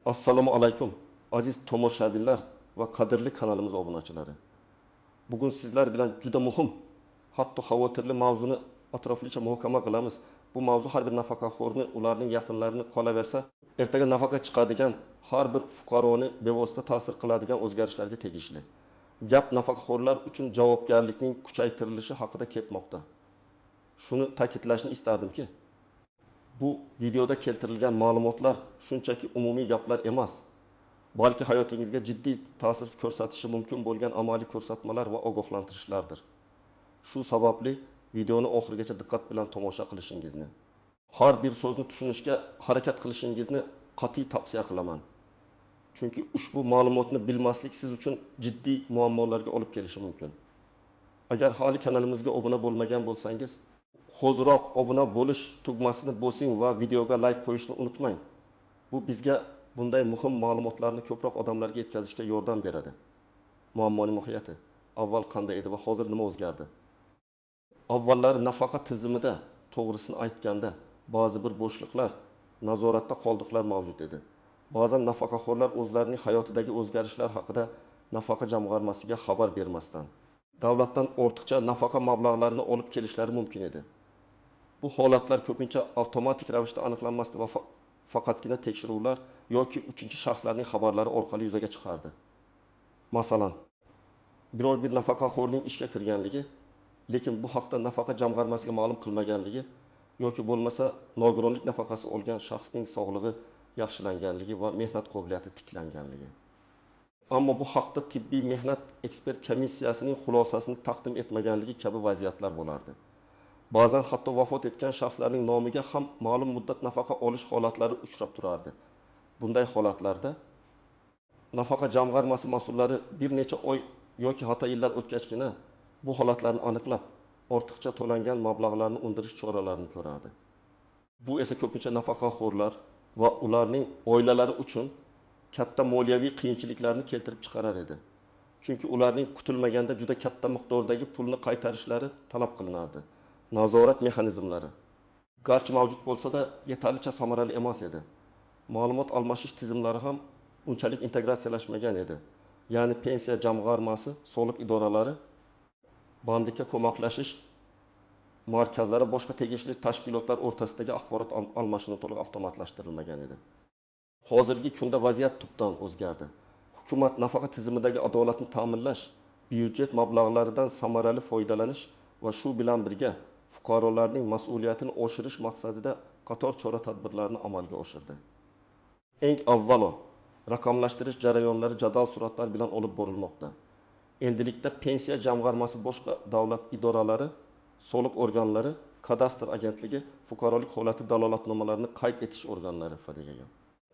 Assalomu alaykum aziz tomoshabinlar va qadrli kanalimiz obunachilari. Bugun sizlar bilan juda muhim, hatto xavotirli mavzuni atroflicha muhokama qilamiz. Bu mavzu har bir nafaqaxo'rni, ularning yaqinlarini qolaversa, ertaga nafaqa chiqadigan har bir fuqaroni bevosita ta'sir qiladigan o'zgarishlarga tegishli. Gap nafaqaxo'rlar uchun javobgarlikning kuchaytirilishi haqida ketmoqda. Shuni ta'kidlashni istardimki, bu videoda keltirilgan ma'lumotlar shunchaki umumiy gaplar emas, balki hayotingizga jiddiy ta'sir ko'rsatishi mumkin bo'lgan amaliy ko'rsatmalar va ogohlantirishlardir. Shu sababli videoni oxirigacha diqqat bilan tomosha qilishingizni, har bir so'zni tushunishga harakat qilishingizni qat'iy tavsiya qilaman. Chunki ushbu ma'lumotni bilmaslik siz uchun jiddiy muammolarga olib kelishi mumkin. Agar hali kanalimizga obuna bo'lmagan bo'lsangiz, hoziroq obuna bo'lish tugmasini bosing va videoga like qo'yishni unutmang. Bu bizga bunday muhim ma'lumotlarni ko'proq odamlarga yetkazishga yordam beradi. Muammoning mohiyati avval qanday edi va hozir nima o'zgardi? Avvallari nafaqa tizimida, to'g'risini aytganda, ba'zi bir bo'shliqlar, nazoratda qoldiqlar mavjud edi. Ba'zan nafaqaxo'rlar o'zlarining hayotidagi o'zgarishlar haqida nafaqa jamg'armasiga xabar bermasdan davlatdan ortiqcha nafaqa mablag'larini olib kelishlari mumkin edi. Bu holatlar ko'pincha avtomatik ravishda aniqlanmasdi va faqatgina tekshiruvlar yoki uchinchi shaxslarning xabarlari orqali yuzaga chiqardi. Masalan, biror bir nafaqaxo'rning ishga kirganligi, lekin bu haqda nafaqa jamg'armasiga ma'lum qilmaganligi yoki bo'lmasa nogironlik nafaqasi olgan shaxsning sog'lig'i yaxshilanganligi va mehnat qobiliyati tiklanganligi. Ammo bu haqda tibbiy mehnat ekspert komissiyasining xulosasini taqdim etmaganligi kabi vaziyatlar bo'lardi. Ba'zan hatto vafot etgan shaxslarning nomiga ham ma'lum muddat nafaqa olish holatlari uchrab turardi. Bunday holatlarda nafaqa jamg'armasi mas'ullari bir necha oy yoki hatto yillar o'tgachgina bu holatlarni aniqlab, ortiqcha to'langan mablag'larni undirish choralarini ko'radi. Bu esa ko'pincha nafaqaxo'rlar va ularning oilalari uchun katta moliyaviy qiyinchiliklarni keltirib chiqarar edi. Chunki ularning kutilmaganda juda katta miqdordagi pulni qaytarishlari talab qilinardi. Nazorat mexanizmlari garchi mavjud bo'lsa-da, yetarlicha samarali emas edi. Ma'lumot almashish tizimlari ham unchalik integratsiyalashmagan edi. Ya'ni pensiya jamg'armasi, soliq idoralari, bandlikka ko'maklashish markazlari, boshqa tegishli tashkilotlar o'rtasidagi axborot almashinuvi to'liq avtomatlashtirilmagan edi. Hozirgi kunda vaziyat tubdan o'zgardi. Hukumat nafaqa tizimidagi adolatni ta'minlash, byudjet mablag'laridan samarali foydalanish va shu bilan birga fuqarolarning mas'uliyatini oshirish maqsadida qator chora-tadbirlarni amalga oshirdi. Eng avvalo, raqamlashtirish jarayonlari jadal suratlar bilan olib borilmoqda. Endilikda pensiya jamg'armasi, boshqa davlat idoralari, soliq organlari, kadastr agentligi, fuqarolik holati dalolatnomalarini qayd etish organlari ifodaga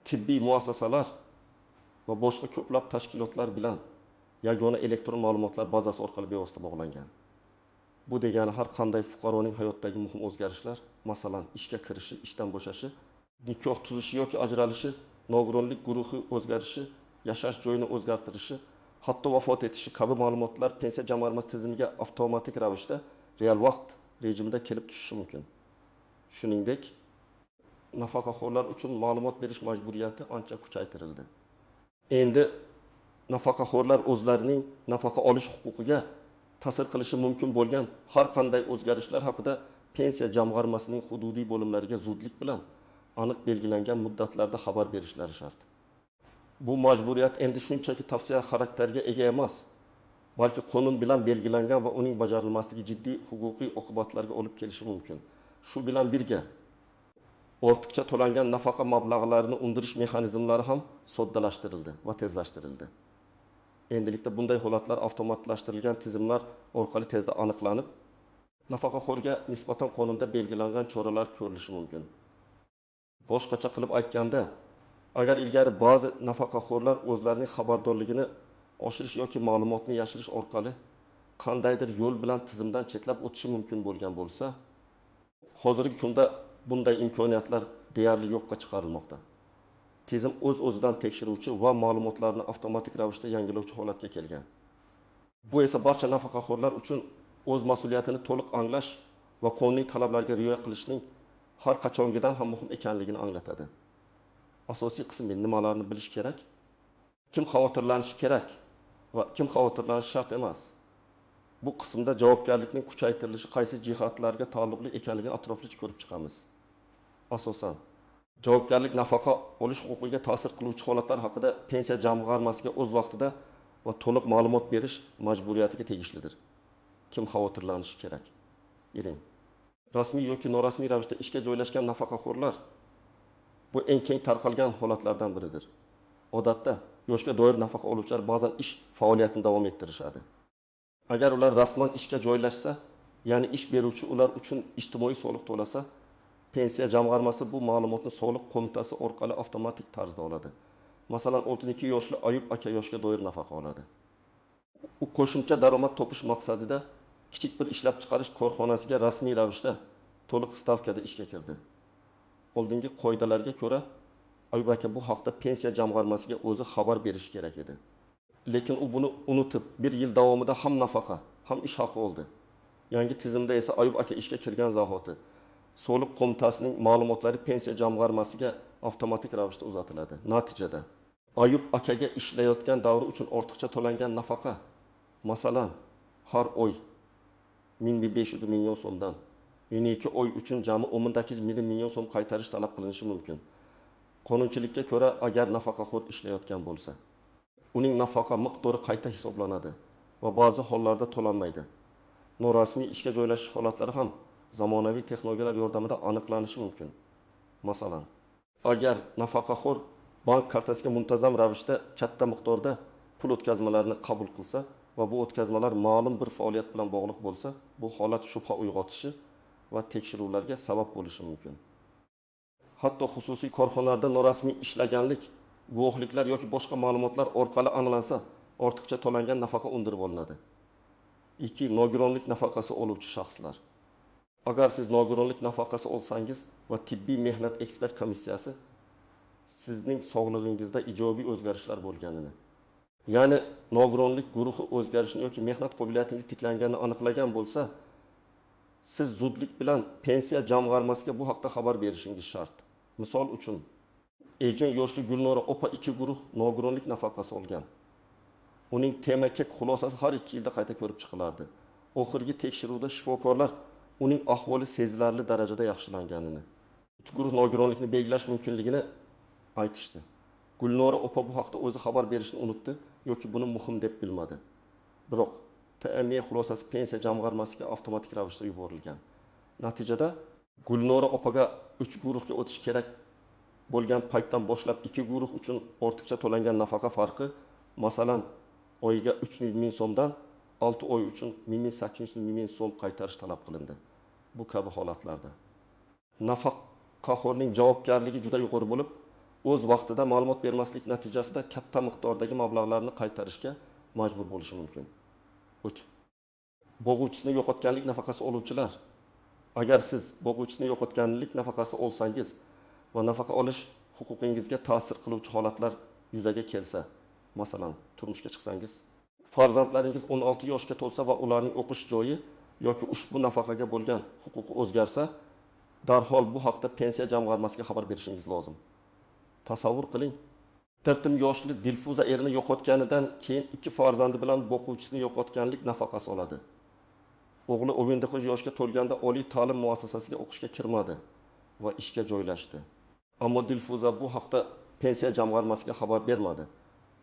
tibbiy muassasalar va boshqa ko'plab tashkilotlar bilan yagona elektron ma'lumotlar bazasi orqali bevosita bog'langan. Bu degani har qanday fuqaroning hayotdagi muhim o'zgarishlar, masalan, ishga kirishi, ishdan bo'shashi, nikoh tuzishi yoki ajralishi, nogironlik guruhi o'zgarishi, yashash joyini o'zgartirishi, hatto vafot etishi kabi ma'lumotlar pensiya jamg'armasi tizimiga avtomatik ravishda real vaqt rejimida kelib tushishi mumkin. Shuningdek, nafaqaxo'rlar uchun ma'lumot berish majburiyati ancha kuchaytirildi. Endi nafaqaxo'rlar o'zlarining nafaqa olish huquqiga ta'sir qilishi mumkin bo'lgan har qanday o'zgarishlar haqida pensiya jamg'armasining hududiy bo'limlariga zudlik bilan aniq belgilangan muddatlarda xabar berishlari shart. Bu majburiyat endi shunchaki tavsiya xarakteriga ega emas, balki qonun bilan belgilangan va uning bajarilmasligi jiddiy huquqiy oqibatlarga olib kelishi mumkin. Shu bilan birga ortiqcha to'langan nafaqa mablag'larini undirish mexanizmlari ham soddalashtirildi va tezlashtirildi. Endilikda bunday holatlar avtomatlashtirilgan tizimlar orqali tezda aniqlanib, nafaqaxo'rga nisbatan qonunda belgilangan choralar ko'rilishi mumkin. Boshqacha qilib aytganda, agar ilgari ba'zi nafaqaxo'rlar o'zlarining xabardorligini oshirish yoki ma'lumotni yashirish orqali qandaydir yo'l bilan tizimdan chetlab o'tishi mumkin bo'lgan bo'lsa, hozirgi kunda bunday imkoniyatlar deyarli yo'qqa chiqarilmoqda. Tizim o'z-o'zidan tekshiruvchi va ma'lumotlarni avtomatik ravishda yangilovchi holatga kelgan. Bu esa barcha nafaqaxo'rlar uchun o'z mas'uliyatini to'liq anglash va qonuniy talablarga rioya qilishning har qachongidan ham muhim ekanligini anglatadi. asosiy qismi nimalarni bilish kerak, kim xavotirlanishi kerak va kim xavotirlanishi shart emas. Bu qismda javobgarlikning kuchaytirilishi qaysi jihatlarga taalluqli ekanligini atroflicha ko'rib chiqamiz. Asosan, javobgarlik nafaqa olish huquqiga ta'sir qiluvchi holatlar haqida pensiya jamg'armasiga o'z vaqtida va to'liq ma'lumot berish majburiyatiga tegishlidir. Kim xavotirlanishi kerak? Iring. Rasmiy yoki norasmiy ravishda ishga joylashgan nafaqaxo'rlar bu eng keng tarqalgan holatlardan biridir. Odatda yoshga doir nafaqa oluvchilar ba'zan ish faoliyatini davom ettirishadi. Agar ular rasman ishga joylashsa, ya'ni ish beruvchi ular uchun ijtimoiy soliq to'lasa, pensiya jamg'armasi bu ma'lumotni soliq qo'mitasi orqali avtomatik tarzda oladi. Masalan, 32 yoshli Ayub aka yoshga doir nafaqa oladi. U qo'shimcha daromad topish maqsadida kichik bir ishlab chiqarish korxonasiga rasmiy ravishda to'liq stavkada ishga kirdi. Oldingi qoidalarga ko'ra Ayub aka bu haqda pensiya jamg'armasiga o'zi xabar berishi kerak edi. Lekin u buni unutib, bir yil davomida ham nafaqa, ham ish haqi oldi. Yangi tizimda esa Ayub aka ishga kirgan zahoti soliq qo'mitasining ma'lumotlari pensiya jamg'armasiga avtomatik ravishda uzatiladi. Natijada Ayub akaga ishlayotgan davri uchun ortiqcha to'langan nafaqa, masalan, har oy 1500 million so'mdan 22 oy uchun jami 18 million so'm qaytarish talab qilinishi mumkin. Qonunchilikka ko'ra, agar nafaqaxo'r ishlayotgan bo'lsa, uning nafaqa miqdori qayta hisoblanadi va ba'zi hollarda to'lanmaydi. Norasmiy ishga joylashish holatlari ham zamonaviy texnologiyalar yordamida aniqlanishi mumkin. Masalan, agar nafaqaxo'r bank kartasiga muntazam ravishda katta miqdorda pul o'tkazmalarini qabul qilsa va bu o'tkazmalar ma'lum bir faoliyat bilan bog'liq bo'lsa, bu holat shubha uyg'otishi va tekshiruvlarga sabab bo'lishi mumkin. Hatto xususiy korxonalarda norasmiy ishlaganlik, guvohliklar yoki boshqa ma'lumotlar orqali aniqlansa, ortiqcha to'langan nafaqa undirib olinadi. 2. Nogironlik nafaqasi oluvchi shaxslar. Agar siz nogironlik nafaqasi olsangiz va tibbiy mehnat ekspert komissiyasi sizning sog'lig'ingizda ijobiy o'zgarishlar bo'lganini, ya'ni nogironlik guruhi o'zgarishini yoki mehnat qobiliyatingiz tiklanganini aniqlagan bo'lsa, siz zudlik bilan pensiya jamg'armasiga bu haqda xabar berishingiz shart. Misol uchun, Ejin yoshli Gulnora opa 2 guruh nogironlik nafaqasi olgan. Uning temakek xulosasi har 2 yilda qayta ko'rib chiqilardi. Oxirgi tekshiruvda shifokorlar uning ahvoli sezilarli darajada yaxshilanganini, 3 guruh nogironlikni belgilash mumkinligini aytishdi. Gulnora opa bu haqda o'zi xabar berishni unutdi yoki buni muhim deb bilmadi. Biroq TME xulosasi pensiya jamg'armasiga avtomatik ravishda yuborilgan. Natijada Gulnora opaga 3 guruhga o'tish kerak bo'lgan paytdan boshlab 2 guruh uchun ortiqcha to'langan nafaqa farqi, masalan, oyiga 300 ming so'mdan 6 oy uchun 1800 ming so'm qaytarish talab qilindi. Bu kabi holatlarda nafaqaxo'rning javobgarligi juda yuqori bo'lib, o'z vaqtida ma'lumot bermaslik natijasida katta miqdordagi mablag'larni qaytarishga majbur bo'lishi mumkin. 3. Boquvchisini yo'qotganlik nafaqasi oluvchilar. Agar siz boquvchisini yo'qotganlik nafaqasi olsangiz va nafaqa olish huquqingizga ta'sir qiluvchi holatlar yuzaga kelsa, masalan, turmushga chiqsangiz, farzandlaringiz 16 yoshga to'lsa va ularning o'qish joyi yoki ushbu nafaqaga bo'lgan huquqi o'zgarsa, darhol bu haqda pensiya jamg'armasiga xabar berishingiz lozim. Tasavvur qiling, 40 yoshli Dilfuza erini yo'qotganidan keyin 2 farzandi bilan boquvchisini yo'qotganlik nafaqasi oladi. O'g'li 19 yoshga to'lganda oliy ta'lim muassasasiga o'qishga kirmadi va ishga joylashdi. Ammo Dilfuza bu haqda pensiya jamg'armasiga xabar bermadi.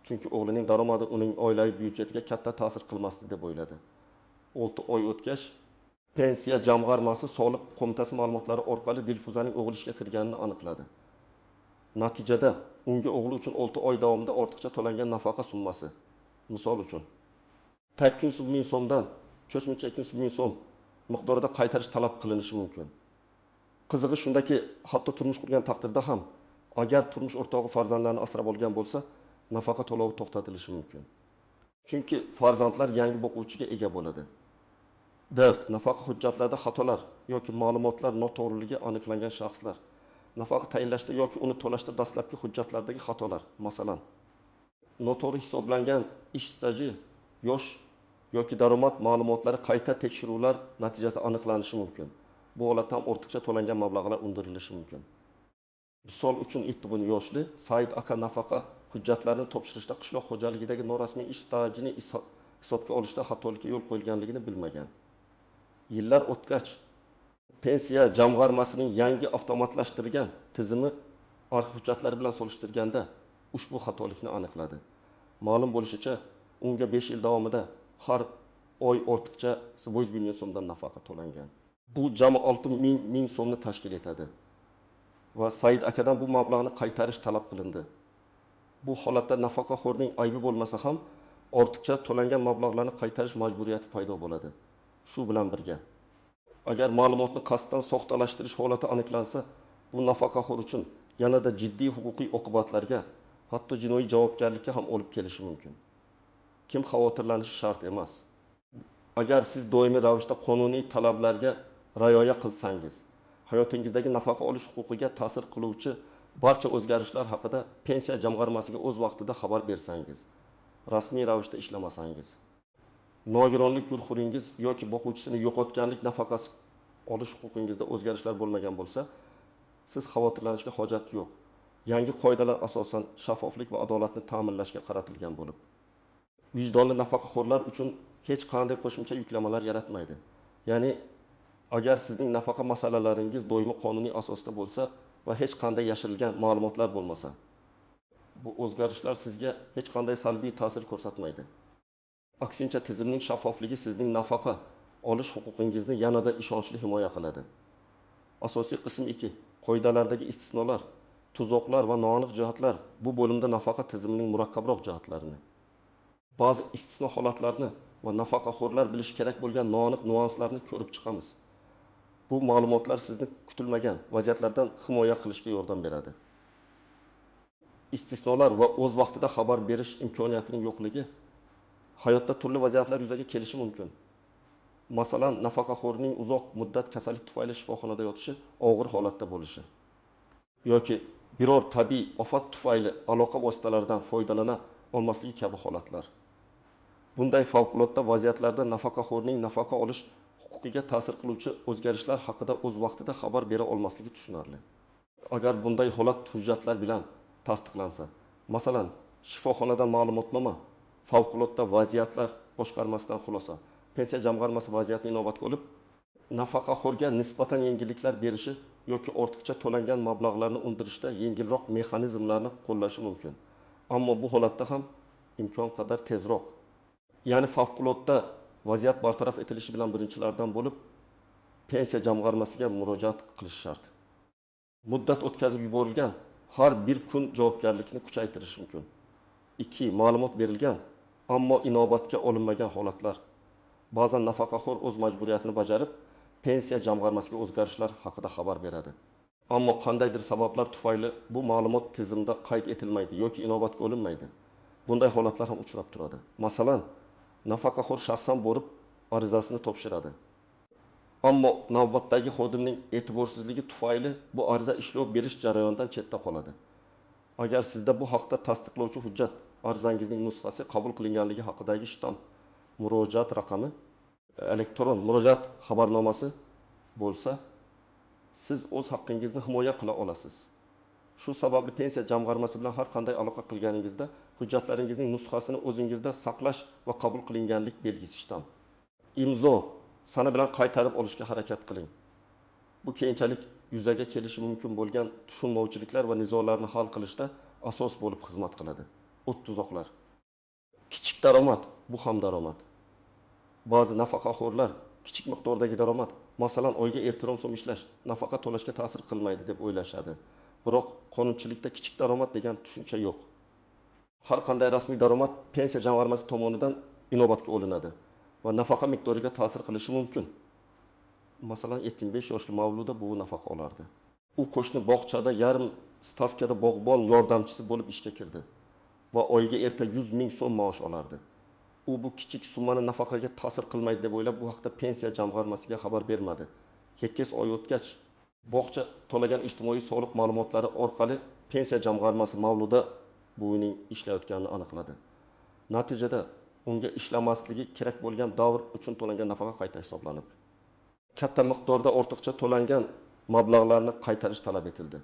Chunki o'g'lining daromadi uning oilaviy byudjetiga katta ta'sir qilmasdi deb o'yladi. 6 oy o'tgach, pensiya jamg'armasi soliq qo'mitasi ma'lumotlari orqali Dilfuzaning o'g'li ishga kirganini aniqladi. Natijada unga o'g'li uchun 6 oy davomida ortiqcha to'langan nafaqa summasi, misol uchun 800 ming so'mdan 200 ming so'm miqdorida qaytarish talab qilinishi mumkin. Qizig'i shundaki, hatto turmush qurgan taqdirda ham, agar turmush o'rtog'i farzandlarni asrab olgan bo'lsa, nafaqa to'lovi to'xtatilishi mumkin. Chunki farzandlar yangi boquvchiga ega bo'ladi. 4. Nafaqa hujjatlarida xatolar yoki ma'lumotlar noto'g'riligi aniqlangan shaxslar. Nafaqa tayinlashda yoki uni to'lashda dastlabki hujjatlardagi xatolar, masalan, noto'g'ri hisoblangan ish staji, yosh yoki daromad ma'lumotlari qayta tekshiruvlar natijasida aniqlanishi mumkin. Bu holatda ham ortiqcha to'langan mablag'lar undirilishi mumkin. Misol uchun aytdi buni yoshli Said aka nafaqa hujjatlarini topshirishda qishloq xo'jaligidagi norasmiy ish stajini hisobga olishda xatolikka yo'l qo'yilganligini bilmagan. Yillar o'tgach pensiya jamg'armasining yangi avtomatlashtirilgan tizimi arxiv hujjatlari bilan solishtirganda ushbu xatolikni aniqladi. Ma'lum bo'lishicha, unga 5 yil davomida har oy ortiqcha 800 million so'mdan nafaqa to'langan. Bu jami 6 ming so'mni tashkil etadi. Va Said akadan bu mablag'ni qaytarish talab qilindi. Bu holatda nafaqaxo'rning aybi bo'lmasa ham ortiqcha to'langan mablag'larni qaytarish majburiyati paydo bo'ladi. Shu bilan birga, agar ma'lumotni qasddan soxtalashtirish holati aniqlansa, bu nafaqaxo'r uchun yanada jiddiy huquqiy oqibatlarga, hatto jinoiy javobgarlikka ham olib kelishi mumkin. Kim xavotirlanishi shart emas. Agar siz doimiy ravishda qonuniy talablarga rioya qilsangiz, hayotingizdagi nafaqa olish huquqiga ta'sir qiluvchi barcha o'zgarishlar haqida pensiya jamg'armasiga o'z vaqtida xabar bersangiz, rasmiy ravishda ishlamasangiz, nogironlik guruhingiz yoki boquvchisini yo'qotganlik nafaqasi olish huquqingizda o'zgarishlar bo'lmagan bo'lsa, siz xavotirlanishga hojat yo'q. Yangi qoidalar asosan shaffoflik va adolatni ta'minlashga qaratilgan bo'lib, vijdonli nafaqaxo'rlar uchun hech qanday qo'shimcha yuklamalar yaratmaydi. Ya'ni agar sizning nafaqa masalalaringiz doimiy qonuniy asosda bo'lsa va hech qanday yashirilgan ma'lumotlar bo'lmasa, bu o'zgarishlar sizga hech qanday salbiy ta'sir ko'rsatmaydi. Aksincha, tizimning shaffofligi sizning nafaqa olish huquqingizni yanada ishonchli himoya qiladi. Asosiy qism 2. Qoidalardagi istisnolar, tuzoqlar va noaniq jihatlar bu bo'limda nafaqa tizimining murakkabroq jihatlarini, ba'zi istisno holatlarni va nafaqaxo'rlar bilish kerak bo'lgan noaniq nuanslarni ko'rib chiqamiz. Bu ma'lumotlar sizni kutilmagan vaziyatlardan himoya qilishga yordam beradi. Istisnolar va o'z vaqtida xabar berish imkoniyatining yo'qligi hayotda turli vaziyatlar yuzaga kelishi mumkin. Masalan, nafaqaxo'rning uzoq muddat kasallik tufayli shifoxonada yotishi, og'ir holatda bo'lishi yoki biror tabiiy ofat tufayli aloqa vositalaridan foydalana olmasligi kabi holatlar. Bunday favqulodda vaziyatlarda nafaqaxo'rning nafaqa olish huquqiga ta'sir qiluvchi o'zgarishlar haqida o'z vaqtida xabar bera olmasligi tushunarli. Agar bunday holat hujjatlar bilan tasdiqlansa, masalan, shifoxonadan ma'lumotnoma, favqulodda vaziyatlar boshqarmasidan xulosa, pensiya jamg'armasi vaziyatni inobatga olib, nafaqaxo'rga nisbatan yengilliklar berishi yoki ortiqcha to'langan mablag'larni undirishda yengilroq mexanizmlarni qo'llashi mumkin. Ammo bu holatda ham imkon qadar tezroq, ya'ni favqulodda vaziyat bartaraf etilishi bilan birinchilardan bo'lib, pensiya jamg'armasiga murojaat qilish shart. Muddat o'tkazib yuborilgan har bir kun javobgarlikni kuchaytirish mumkin. 2. Ma'lumot berilgan, ammo inobatga olinmagan holatlar. Ba'zan nafaqaxo'r o'z majburiyatini bajarib, pensiya jamg'armasiga o'zgarishlar haqida xabar beradi. Ammo qandaydir sabablar tufayli bu ma'lumot tizimda qayd etilmaydi yoki inobatga olinmaydi. Bunday holatlar ham uchrab turadi. Masalan, nafaqaxo'r shaxsan borib arizasini topshiradi. Ammo navbatdagi xodimning e'tiborsizligi tufayli bu ariza ishlov berish jarayonidan chetda qoladi. Agar sizda bu haqda tasdiqlovchi hujjat, arizangizning nusxasi qabul qilinganligi haqidagi shtamp, murojaat raqami, elektron murojaat xabarnomasi bo'lsa, siz o'z haqqingizni himoya qila olasiz. Shu sababli pensiya jamg'armasi bilan har qanday aloqa qilganingizda hujjatlaringizning nusxasini o'zingizda saqlash va qabul qilinganlik belgisi shtamp, imzo sana bilan qaytarib olishga harakat qiling. Bu keyinchalik yuzaga kelishi mumkin bo'lgan tushunmovchiliklar va nizolarni hal qilishda asos bo'lib xizmat qiladi. Tuzoqlar. Kichik daromad, bu ham daromad. Ba'zi nafaqaxo'rlar kichik miqdordagi daromad, masalan, oyga ertaroq so'm ishlash nafaqa to'lashga ta'sir qilmaydi deb o'ylashadi. Biroq qonunchilikda kichik daromad degan tushuncha yo'q. Har qanday rasmiy daromad pensiya jamg'armasi tomonidan inobatga olinadi va nafaqa miqdoriga ta'sir qilishi mumkin. Masalan, 75 yoshli Mavluda bu nafaqa olardi. U qo'shni bog'chada yarim stavkada bog'bon yordamchisi bo'lib ishga kirdi va oyiga erta 100 ming so'm maosh olardi. U bu kichik summani nafaqaga ta'sir qilmaydi deb o'ylab, bu haqda pensiya jamg'armasiga xabar bermadi. 8 oy o'tgach, bog'cha to'lagan ijtimoiy soliq ma'lumotlari orqali pensiya jamg'armasi Mavluda buvining ishlayotganini aniqladi. Natijada unga ishlamasligi kerak bo'lgan davr uchun to'langan nafaqa qayta hisoblanib, katta miqdorda ortiqcha to'langan mablag'larni qaytarish talab etildi.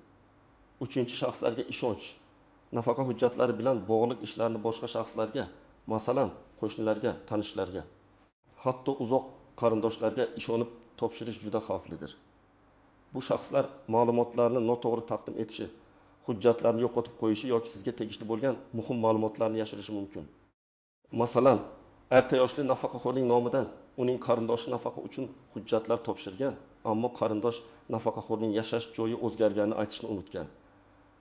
Uchinchi shaxslarga ishonch. Nafaqa hujjatlari bilan bog'liq ishlarni boshqa shaxslarga, masalan, qo'shnilarga, tanishlarga, hatto uzoq qarindoshlarga ishonib topshirish juda xavflidir. Bu shaxslar ma'lumotlarni noto'g'ri taqdim etishi, hujjatlarni yo'qotib qo'yishi yoki sizga tegishli bo'lgan muhim ma'lumotlarni yashirishi mumkin. Masalan, erta yoshli nafaqaxo'rning nomidan uning qarindoshi nafaqa uchun hujjatlar topshirgan, ammo qarindosh nafaqaxo'rning yashash joyi o'zgarganini aytishni unutgan.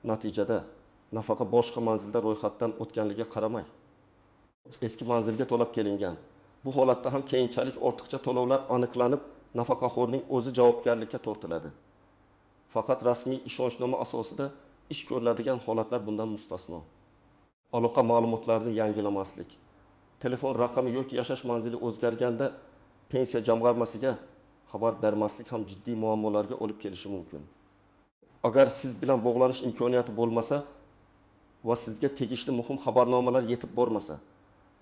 Natijada nafaqa boshqa manzilda ro'yxatdan o'tganligiga qaramay eski manzilga to'lab kelingan. Bu holatda ham keyinchalik ortiqcha to'lovlar aniqlanib, nafaqaxo'rning o'zi javobgarlikka tortiladi. Faqat rasmiy ishonchnoma asosida ish ko'riladigan holatlar bundan mustasno. Aloqa ma'lumotlarini yangilamaslik, telefon raqami yoki yashash manzili o'zgarganda pensiya jamg'armasiga xabar bermaslik ham jiddiy muammolarga olib kelishi mumkin. Agar siz bilan bog'lanish imkoniyati bo'lmasa va sizga tegishli muhim xabarnomalar yetib bormasa,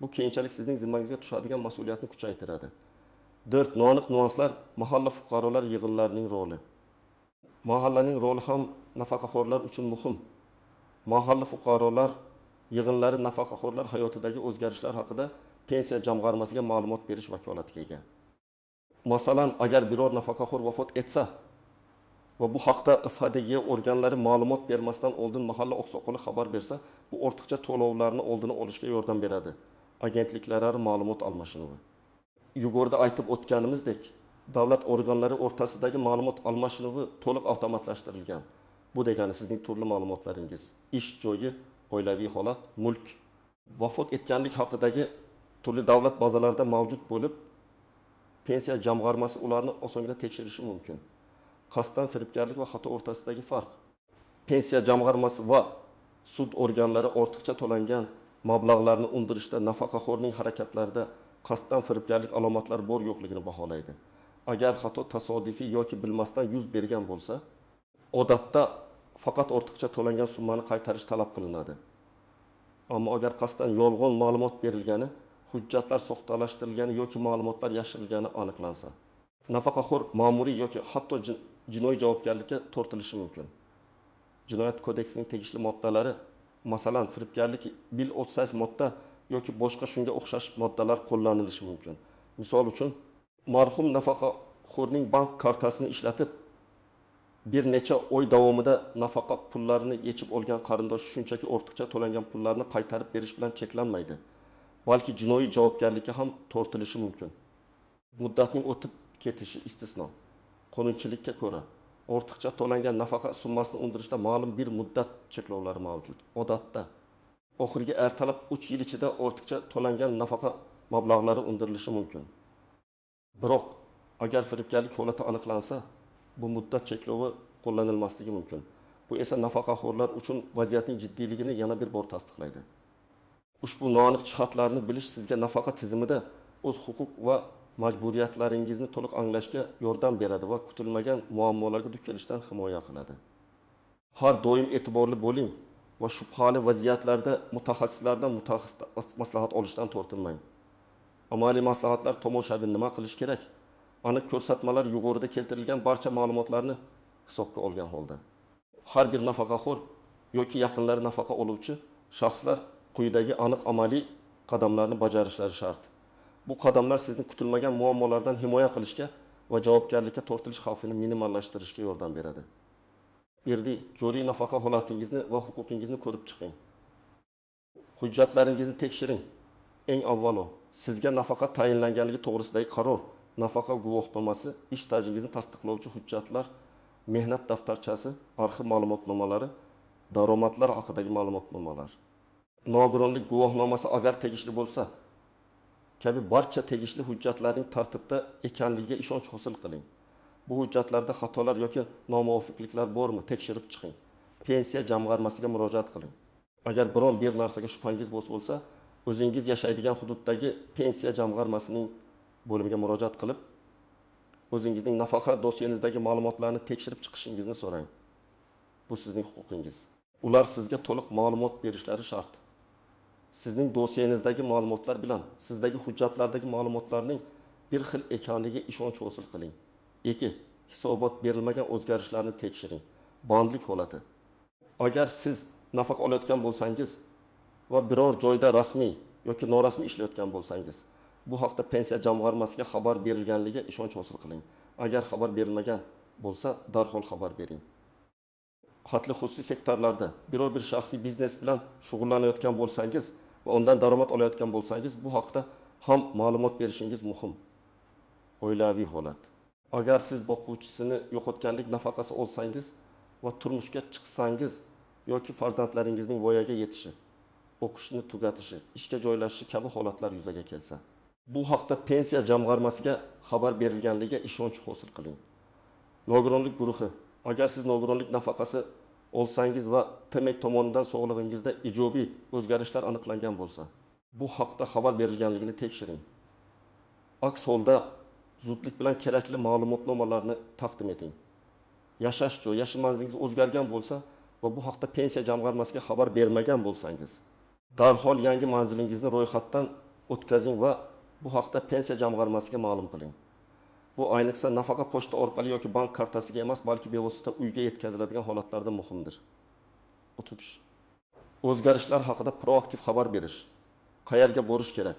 bu keyinchalik sizning zimmangizga tushadigan mas'uliyatni kuchaytiradi. 4. Noaniq nuanslar mahalla fuqarolar yig'inlarining roli. Mahallaning roli ham nafaqaxo'rlar uchun muhim. Mahalla fuqarolar yig'inlari nafaqaxo'rlar hayotidagi o'zgarishlar haqida pensiya jamg'armasiga ma'lumot berish vakolatiga ega. Masalan, agar biror nafaqaxo'r vafot etsa va bu haqda FHDG organlari ma'lumot bermasdan oldin mahalla oqsoqoli xabar bersa, bu ortiqcha to'lovlarni oldini olishga yordam beradi. Agentliklararo ma'lumot almashinuvi. Yuqorida aytib o'tganimizdek, davlat organlari o'rtasidagi ma'lumot almashinuvi to'liq avtomatlashtirilgan. Bu degani sizning turli ma'lumotlaringiz, ish joyi, oilaviy holat, mulk, vafot etganlik haqidagi turli davlat bazalarida mavjud bo'lib, pensiya jamg'armasi ularni osongina tekshirishi mumkin. Qasddan firibgarlik va xato o'rtasidagi farq. Pensiya jamg'armasi va sud organlari ortiqcha to'langan mablag'larni undirishda nafaqaxo'rning harakatlarida qasddan firibgarlik alomatlari bor yo'qligini baholaydi. Agar xato tasodifiy yoki bilmasdan yuz bergan bo'lsa, odatda faqat ortiqcha to'langan summani qaytarish talab qilinadi. Ammo agar qasddan yolg'on ma'lumot berilgani, hujjatlar soxtalashtirilgani yoki ma'lumotlar yashirilgani aniqlansa, nafaqaxo'r ma'muriy yoki hatto jinoiy javobgarlikka tortilishi mumkin. Jinoyat kodeksining tegishli moddalari, masalan, firibgarlik bil 38 modda yoki boshqa shunga o'xshash moddalar qo'llanilishi mumkin. Misol uchun, marhum nafaqaxo'rning bank kartasini ishlatib, bir necha oy davomida nafaqa pullarini yechib olgan qarindosh shunchaki ortiqcha to'langan pullarni qaytarib berish bilan cheklanmaydi, balki jinoiy javobgarlikka ham tortilishi mumkin. Muddatning o'tib ketishi istisno. Qonunchilikka ko'ra, ortiqcha to'langan nafaqa summasini undirishda ma'lum bir muddat cheklovlari mavjud. Odatda oxirgi ertalab 3 yil ichida ortiqcha to'langan nafaqa mablag'lari undirilishi mumkin. Biroq, agar firibgarlik holati aniqlansa, bu muddat cheklovi qo'llanilmasligi mumkin. Bu esa nafaqaxo'rlar uchun vaziyatning jiddiyligini yana bir bor tasdiqlaydi. Ushbu noaniq jihatlarni bilish sizga nafaqa tizimida o'z huquq va majburiyatlaringizni to'liq anglashga yordam beradi va kutilmagan muammolarga duch kelishdan himoya qiladi. Har doim e'tiborli bo'ling va shubhali vaziyatlarda mutaxassislardan maslahat olishdan tortinmang. Amaliy maslahatlar tomoshabin nima qilish kerak? Aniq ko'rsatmalar yuqorida keltirilgan barcha ma'lumotlarni hisobga olgan holda. Har bir nafaqaxo'r yoki yaqinlari nafaqa oluvchi shaxslar quyidagi aniq amaliy qadamlarni bajarishlari shart. Bu qadamlar sizni kutilmagan muammolardan himoya qilishga va javobgarlikka tortilish xavfini minimallashtirishga yordam beradi. Birdi, joriy nafaqa holatingizni va huquqingizni ko'rib chiqing. Hujjatlaringizni tekshiring. Eng avvalo, sizga nafaqa tayinlanganligi to'g'risidagi qaror, nafaqa guvohnomasi, ish stajingizni tasdiqlovchi hujjatlar, mehnat daftarchasi, arxiv ma'lumotnomalari, daromadlar haqidagi ma'lumotnomalar, nogironlik guvohnomasi agar tegishli bo'lsa, kabi barcha tegishli hujjatlarning tartibda ekanligiga ishonch hosil qiling. Bu hujjatlarda xatolar yoki nomuvofiqliklar bormi, tekshirib chiqing. Pensiya jamg'armasiga murojaat qiling. Agar biron bir narsaga shubhangiz bo'lsa, o'zingiz yashaydigan hududdagi pensiya jamg'armasining bo'limiga murojaat qilib, o'zingizning nafaqa dosyenizdagi ma'lumotlarni tekshirib chiqishingizni so'rang. Bu sizning huquqingiz. Ular sizga to'liq ma'lumot berishlari shart. Sizning dosyenizdagi ma'lumotlar bilan sizdagi hujjatlardagi ma'lumotlarning bir xil ekanligiga ishonch hosil qiling. 2. Hisobot berilmagan o'zgarishlarni tekshiring. Bandlik holati. Agar siz nafaqa olayotgan bo'lsangiz va biror joyda rasmiy yoki norasmiy ishlayotgan bo'lsangiz, bu haqda pensiya jamg'armasiga xabar berilganligiga ishonch hosil qiling. Agar xabar berilmagan bo'lsa, darhol xabar bering. Xatli xususiy sektorlarda biror bir shaxsiy biznes bilan shug'ullanayotgan bo'lsangiz va undan daromad olayotgan bo'lsangiz, bu haqda ham ma'lumot berishingiz muhim. Oilaviy holat. Agar siz boquvchisini yo'qotganlik nafaqasi olsangiz va turmushga chiqsangiz yoki farzandlaringizning voyaga yetishi, o'qishni tugatishi, ishga joylashishi kabi holatlar yuzaga kelsa, bu haqda pensiya jamg'armasiga xabar berilganligiga ishonch hosil qiling. Nogironlik guruhi. Agar siz nogironlik nafaqasi olsangiz va TMEK tomonidan sog'lig'ingizda ijobiy o'zgarishlar aniqlangan bo'lsa, bu haqda xabar berilganligini tekshiring. Aks holda zudlik bilan kerakli ma'lumotnomalarni taqdim eting. Yashash joyi, yashash manzilingiz o'zgargan bo'lsa va bu haqda pensiya jamg'armasiga xabar bermagan bo'lsangiz, darhol yangi manzilingizni ro'yxatdan o'tkazing va bu haqda pensiya jamg'armasiga ma'lum qiling. Bu ayniqsa nafaqa pochta orqali yoki bank kartasiga emas, balki bevosita uyga yetkaziladigan holatlarda muhimdir. 30. O'zgarishlar haqida proaktiv xabar berish. Qayerga borish kerak?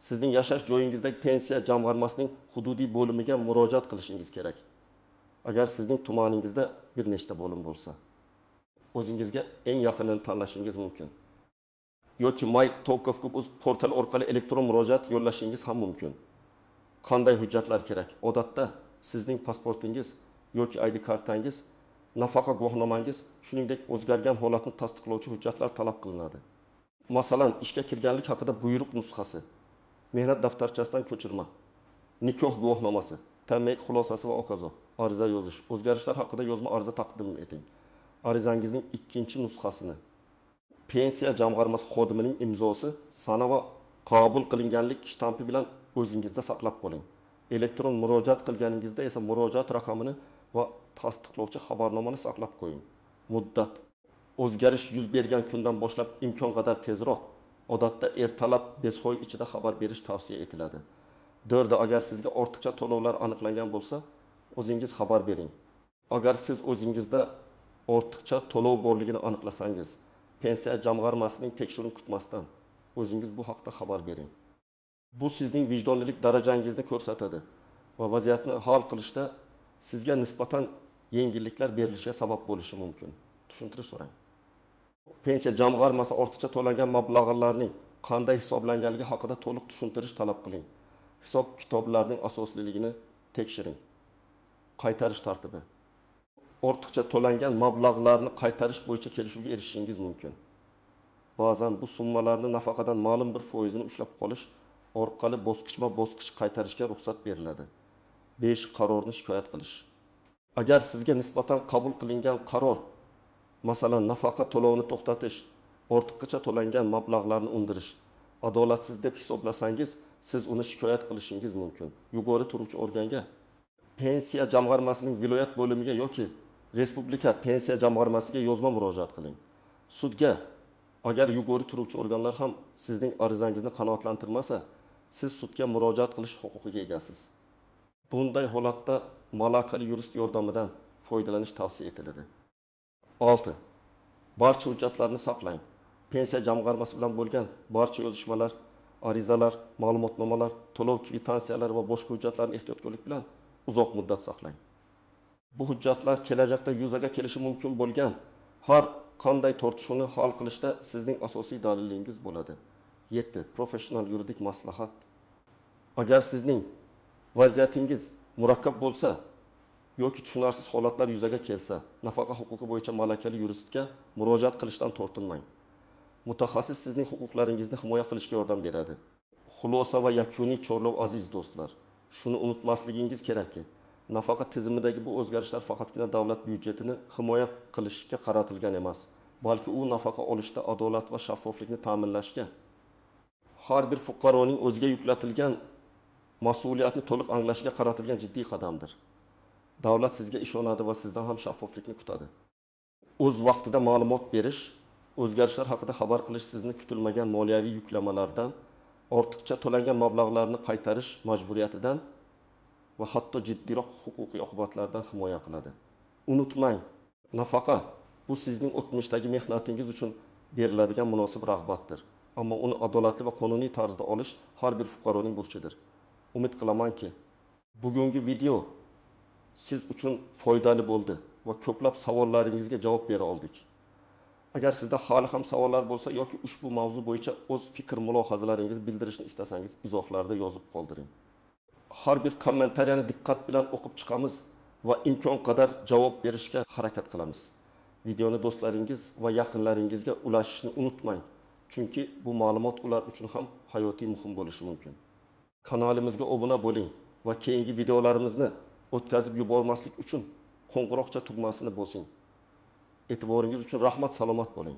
Sizning yashash joyingizdagi pensiya jamg'armasining hududiy bo'limiga murojaat qilishingiz kerak. Agar sizning tumaningizda bir nechta bo'lim bo'lsa, o'zingizga eng yaqinini tanlashingiz mumkin. Yoki My.Gov.uz portali orqali elektron murojaat yo'llashingiz ham mumkin. Qanday hujjatlar kerak? Odatda sizning pasportingiz yoki ID kartangiz, nafaqa guvohnomangiz, shuningdek o'zgargan holatni tasdiqlovchi hujjatlar talab qilinadi. Masalan, ishga kirganlik haqida buyruq nusxasi, mehnat daftarchasidan ko'chirma, nikoh guvohnomasi, TMEK xulosasi va okazo, ariza yozish, o'zgarishlar haqida yozma ariza taqdim eting. Arizangizning ikkinchi nusxasini pensiya jamg'armasi xodimining imzosi, sana va qabul qilinganlik shtampi bilan o'zingizda saqlab qoling. Elektron murojaat qilganingizda esa murojaat raqamini va tasdiqlovchi xabarnomani saqlab qo'ying. Muddat. O'zgarish yuz bergan kundan boshlab imkon qadar tezroq, odatda ertalab 5 oy ichida xabar berish tavsiya etiladi. 4. Agar sizga ortiqcha to'lovlar aniqlangan bo'lsa, o'zingiz xabar bering. Agar siz o'zingizda ortiqcha to'lov borligini aniqlasangiz, pensiya jamg'armasining tekshiruvini kutmasdan o'zingiz bu haqda xabar bering. Bu sizning vijdonlilik darajangizni ko'rsatadi va vaziyatni hal qilishda sizga nisbatan yengilliklar berilishiga sabab bo'lishi mumkin. Tushuntirish so'rang. Pensiya jamg'armasi ortiqcha to'langan mablag'larning qanday hisoblanganligi haqida to'liq tushuntirish talab qiling. Hisob kitoblarning asosliligini tekshiring. Qaytarish tartibi. Ortiqcha to'langan mablag'larni qaytarish bo'yicha kelishuvga erishishingiz mumkin. Ba'zan bu summalarni nafaqadan ma'lum bir foizini ushlab qolish orqali bosqichma-bosqich qaytarishga ruxsat beriladi. 5. Qarorni shikoyat qilish. Agar sizga nisbatan qabul qilingan qaror, masalan, nafaqa to'lovini to'xtatish, ortiqcha to'langan mablag'larni undirish, adolatsiz deb hisoblasangiz, siz uni shikoyat qilishingiz mumkin. Yuqori turuvchi organga, pensiya jamg'armasining viloyat bo'limiga yoki respublika pensiya jamg'armasiga yozma murojaat qiling. Sudga, agar yuqori turuvchi organlar ham sizning arizangizni qanoatlantirmasa, siz sudga murojaat qilish huquqiga egasiz. Bunday holatda malakali yurist yordamidan foydalanish tavsiya etiladi. 6. Barcha hujjatlarni saqlang. Pensiya jamg'armasi bilan bo'lgan barcha yozishmalar, arizalar, ma'lumotnomalar, to'lov kvitansiyalari va boshqa hujjatlarni ehtiyotkorlik bilan uzoq muddat saqlang. Bu hujjatlar kelajakda yuzaga kelishi mumkin bo'lgan har qanday tortishuvni hal qilishda sizning asosiy dalilingiz bo'ladi. 7. Professional yuridik maslahat. Agar sizning vaziyatingiz murakkab bo'lsa yoki tushunarsiz holatlar yuzaga kelsa, nafaqa huquqi bo'yicha malakali yuristga murojaat qilishdan tortinmang. Mutaxassis sizning huquqlaringizni himoya qilishga yordam beradi. Xulosa va yakuniy chorlov aziz do'stlar. Shuni unutmasligingiz kerakki, nafaqa tizimidagi bu o'zgarishlar faqatgina davlat byudjetini himoya qilishga qaratilgan emas, balki u nafaqa olishda adolat va shaffoflikni ta'minlashga, har bir fuqaroning o'ziga yuklatilgan mas'uliyatni to'liq anglashiga qaratilgan jiddiy qadamdir. Davlat sizga ishonadi va sizdan ham shaffoflikni kutadi. O'z vaqtida ma'lumot berish, o'zgarishlar haqida xabar qilish sizni kutilmagan moliyaviy yuklamalardan, ortiqcha to'langan mablag'larni qaytarish majburiyatidan va hatto jiddiyroq huquqiy oqibatlardan himoya qiladi. Unutmang, nafaqa bu Bu sizning o'tmishdagi mehnatingiz uchun beriladigan munosib rag'batdir. Ammo uni adolatli va qonuniy tarzda olish har bir fuqaroning burchidir. Umid qilamanki, bugungi video siz uchun foydali bo'ldi va ko'plab savollaringizga javob bera oldik. Agar sizda hali ham savollar bo'lsa yoki ushbu mavzu bo'yicha o'z fikr mulohazalaringizni bildirishni istasangiz, izohlarda yozib qoldiring. Har bir kommentariyani diqqat bilan o'qib chiqamiz va imkon qadar javob berishga harakat qilamiz. Videoni do'stlaringiz va yaqinlaringizga ulashishni unutmang, chunki bu ma'lumot ular uchun ham hayotiy muhim bo'lishi mumkin. Kanalimizga obuna bo'ling va keyingi videolarimizni o'tkazib yubormaslik uchun qo'ng'iroqcha tugmasini bosing. E'tiboringiz uchun rahmat, salomat bo'ling.